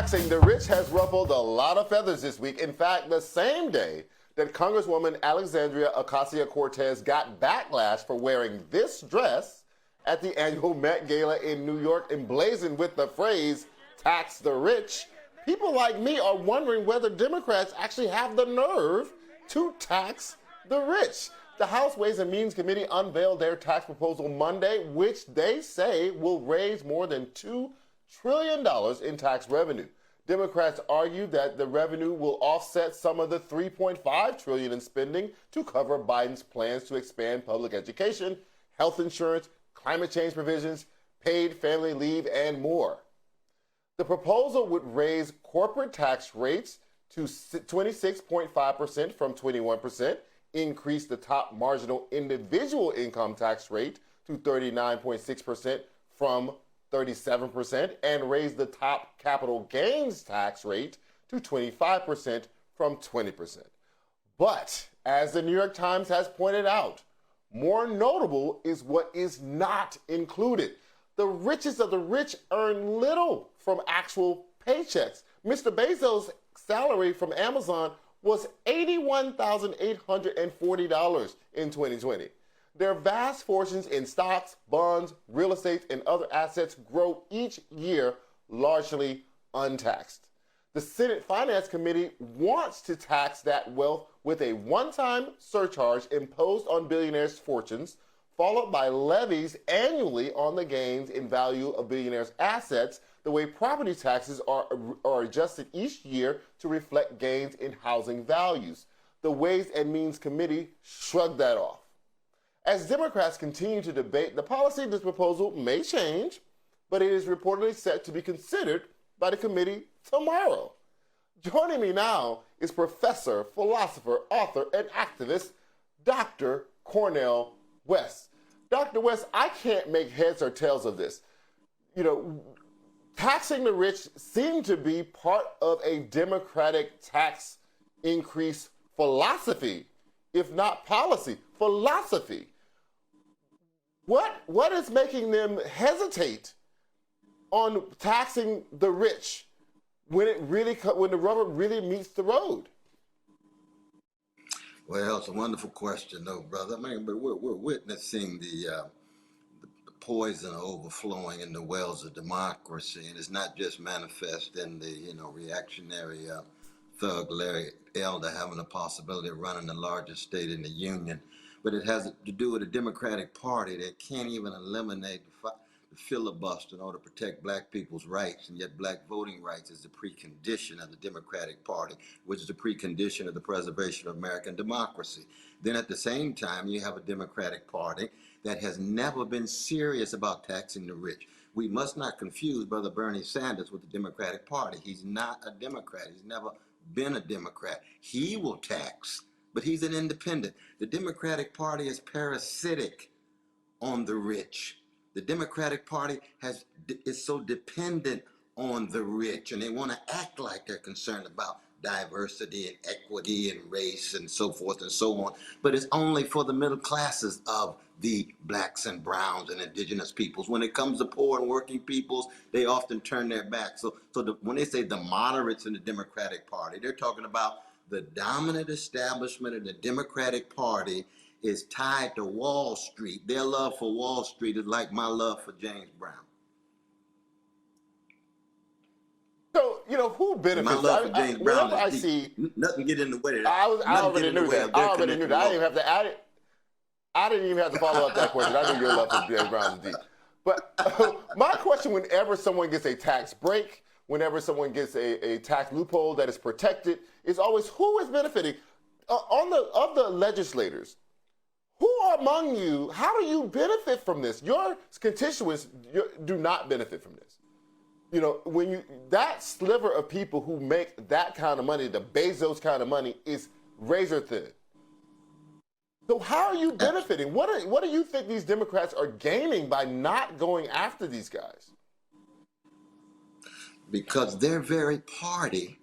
Taxing the rich has ruffled a lot of feathers this week. In fact, the same day that Congresswoman Alexandria Ocasio-Cortez got backlash for wearing this dress at the annual Met Gala in New York, emblazoned with the phrase, tax the rich, people like me are wondering whether Democrats actually have the nerve to tax the rich. The House Ways and Means Committee unveiled their tax proposal Monday, which they say will raise more than $2 trillion in tax revenue. Democrats argue that the revenue will offset some of the $3.5 trillion in spending to cover Biden's plans to expand public education, health insurance, climate change provisions, paid family leave, and more. The proposal would raise corporate tax rates to 26.5% from 21%, increase the top marginal individual income tax rate to 39.6% from 37%, and raise the top capital gains tax rate to 25% from 20%. But, as the New York Times has pointed out, more notable is what is not included. The richest of the rich earn little from actual paychecks. Mr. Bezos' salary from Amazon was $81,840 in 2020. Their vast fortunes in stocks, bonds, real estate, and other assets grow each year largely untaxed. The Senate Finance Committee wants to tax that wealth with a one-time surcharge imposed on billionaires' fortunes, followed by levies annually on the gains in value of billionaires' assets, the way property taxes are adjusted each year to reflect gains in housing values. The Ways and Means Committee shrugged that off. As Democrats continue to debate, the policy of this proposal may change, but it is reportedly set to be considered by the committee tomorrow. Joining me now is professor, philosopher, author, and activist, Dr. Cornel West. Dr. West, I can't make heads or tails of this. You know, taxing the rich seemed to be part of a Democratic tax increase philosophy, if not policy, philosophy. What is making them hesitate on taxing the rich when the rubber really meets the road? Well, it's a wonderful question, though, brother. I mean, but we're witnessing the poison overflowing in the wells of democracy, and it's not just manifest in the reactionary thug Larry Elder having the possibility of running the largest state in the union, but it has to do with a Democratic Party that can't even eliminate the filibuster in order to protect black people's rights, and yet black voting rights is the precondition of the Democratic Party, which is the precondition of the preservation of American democracy. Then at the same time, you have a Democratic Party that has never been serious about taxing the rich. We must not confuse Brother Bernie Sanders with the Democratic Party. He's not a Democrat. He's never been a Democrat. He will tax, but he's an independent. The Democratic Party is parasitic on the rich. The Democratic Party is so dependent on the rich, and they want to act like they're concerned about diversity and equity and race and so forth and so on, but it's only for the middle classes of the blacks and browns and indigenous peoples. When it comes to poor and working peoples, they often turn their back. When they say the moderates in the Democratic Party, they're talking about the dominant establishment of the Democratic Party is tied to Wall Street. Their love for Wall Street is like my love for James Brown. So, who benefits? My love for James Brown is deep. Nothing get in the way of that. I already knew that. I didn't even have to follow up that question. I knew your love for James Brown is deep. But my question, whenever someone gets a tax break, whenever someone gets a tax loophole that is protected, is always who is benefiting? Of the legislators, who among you, how do you benefit from this? Your constituents do not benefit from this. That sliver of people who make that kind of money, the Bezos kind of money, is razor thin. So how are you benefiting? What do you think these Democrats are gaining by not going after these guys? Because their very party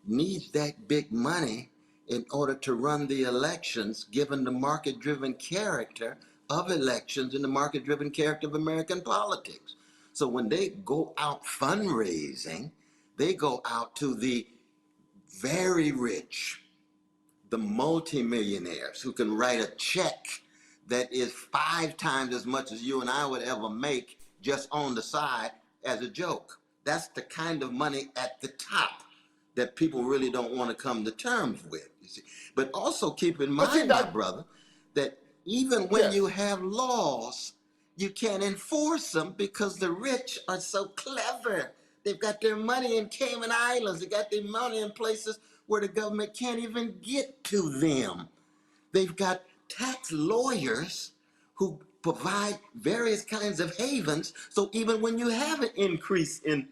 needs that big money in order to run the elections, given the market-driven character of elections and the market-driven character of American politics. So when they go out fundraising, They go out to the very rich, the multimillionaires who can write a check that is 5 times as much as you and I would ever make just on the side as a joke. That's the kind of money at the top that people really don't want to come to terms with, you see. But also keep in But see, mind, my brother, that even when you yes. have laws, you can't enforce them because the rich are so clever. They've got their money in Cayman Islands. They got their money in places where the government can't even get to them. They've got tax lawyers who provide various kinds of havens. So even when you have an increase in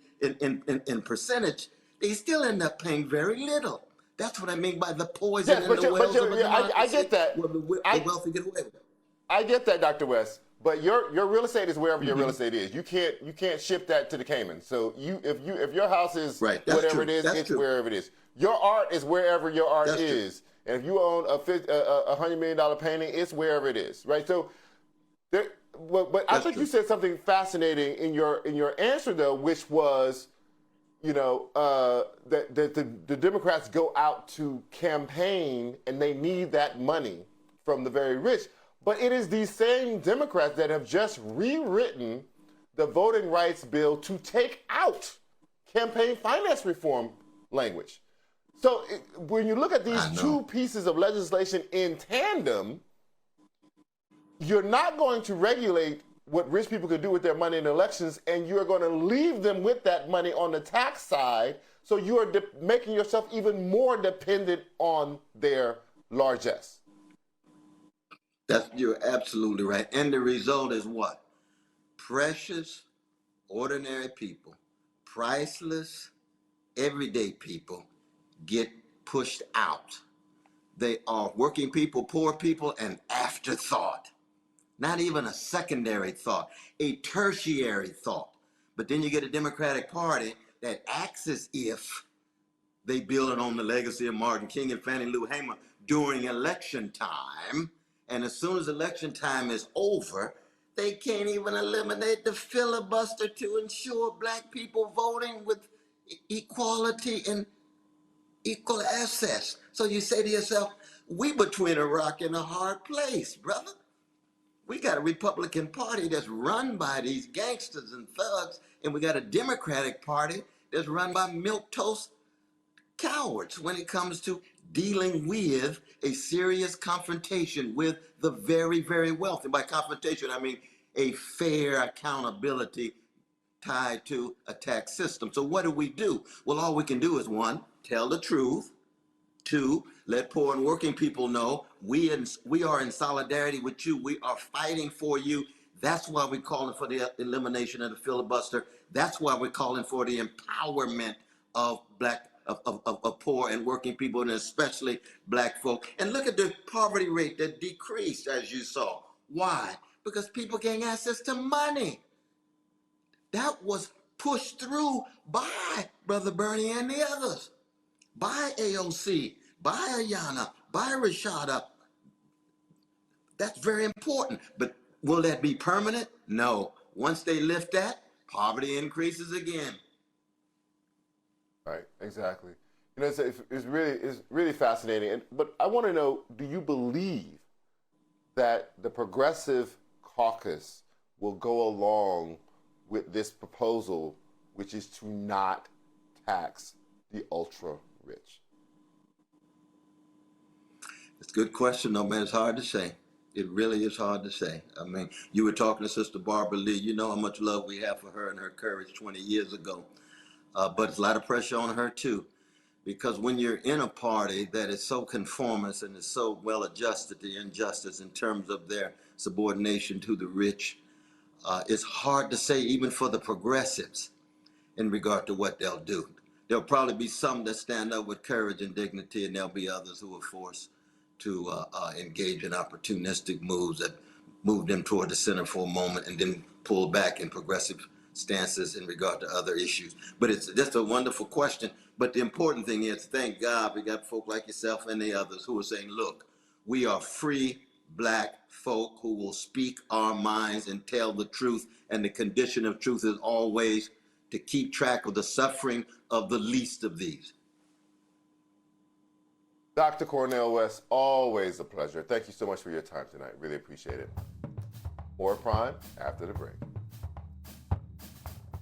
percentage, they still end up paying very little. That's what I mean by the poison Yes, in the wells of a yeah, I democracy get that. where the I wealthy get away with it. I get that, Dr. West. But your real estate is wherever your real Mm-hmm. estate is. You can't ship that to the Cayman. So if your house is Right, that's whatever true. it is, That's it's true. wherever it is. Your art is wherever your art That's true. is. And if you own a $100 million painting, it's wherever it is, right? So there, but I That's think true. you said something fascinating in your answer though, which was, that the Democrats go out to campaign and they need that money from the very rich. But it is these same Democrats that have just rewritten the voting rights bill to take out campaign finance reform language. So when you look at these two pieces of legislation in tandem, you're not going to regulate what rich people could do with their money in elections, and you're going to leave them with that money on the tax side, so you are making yourself even more dependent on their largesse. You're absolutely right. And the result is what? Precious, ordinary people, priceless, everyday people get pushed out. They are working people, poor people, an afterthought. Not even a secondary thought, a tertiary thought. But then you get a Democratic Party that acts as if they build it on the legacy of Martin King and Fannie Lou Hamer during election time. And as soon as election time is over, they can't even eliminate the filibuster to ensure black people voting with equality and equal access. So you say to yourself, we between a rock and a hard place, brother. We got a Republican Party that's run by these gangsters and thugs, and we got a Democratic Party that's run by milquetoast cowards when it comes to dealing with a serious confrontation with the very, very wealthy. By confrontation, I mean a fair accountability tied to a tax system. So what do? Well, all we can do is one, tell the truth. Two, let poor and working people know we are in solidarity with you. We are fighting for you. That's why we're calling for the elimination of the filibuster. That's why we're calling for the empowerment of of poor and working people, and especially black folk. And look at the poverty rate that decreased, as you saw. Why? Because people gain access to money. That was pushed through by Brother Bernie and the others, by AOC, by Ayanna, by Rashada. That's very important. But will that be permanent? No. Once they lift that, poverty increases again. Right, exactly. It's really fascinating. But I want to know, do you believe that the Progressive Caucus will go along with this proposal, which is to not tax the ultra rich? It's a good question, though, man. It's hard to say. It really is hard to say. I mean, you were talking to Sister Barbara Lee. You know how much love we have for her and her courage 20 years ago. But it's a lot of pressure on her, too. Because when you're in a party that is so conformist and is so well adjusted to injustice in terms of their subordination to the rich, it's hard to say even for the progressives in regard to what they'll do. There'll probably be some that stand up with courage and dignity, and there'll be others who are forced to engage in opportunistic moves that move them toward the center for a moment and then pull back in progressive stances in regard to other issues. But it's just a wonderful question. But the important thing is, thank God we got folk like yourself and the others who are saying, look, we are free black folk who will speak our minds and tell the truth. And the condition of truth is always to keep track of the suffering of the least of these. Dr. Cornel West, always a pleasure. Thank you so much for your time tonight. Really appreciate it. More Prime after the break.